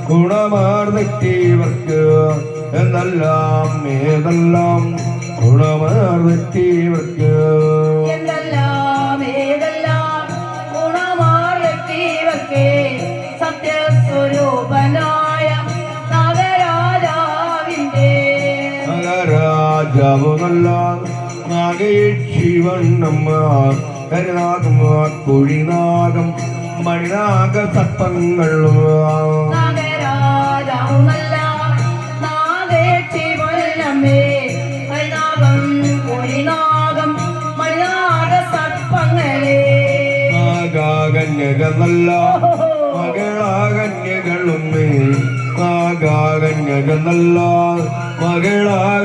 ഗുണമാർന്നെത്തിയവർക്ക് എന്തെല്ലാം ഏതെല്ലാം ഗുണമാർന്നെത്തിയവർക്ക് സത്യസ്വരൂപനായ നാഗരാജാവിന്റെ നാഗരാജാവ് നല്ല നാഗയക്ഷിവണ്ണമ്മ കരുനാഗം കുഴിനാഗം മണിനാഗ സർപ്പങ്ങളും നാഗരാജാവ് നല്ല നാഗയക്ഷിവണ്ണമ്മേ കരുനാഗം കുഴിനാഗം മണിനാഗ സർപ്പങ്ങളെ നാഗാകന്യക നല്ല മകളാകന്യകളുമേ നാഗാകന്യക നല്ല മകളാക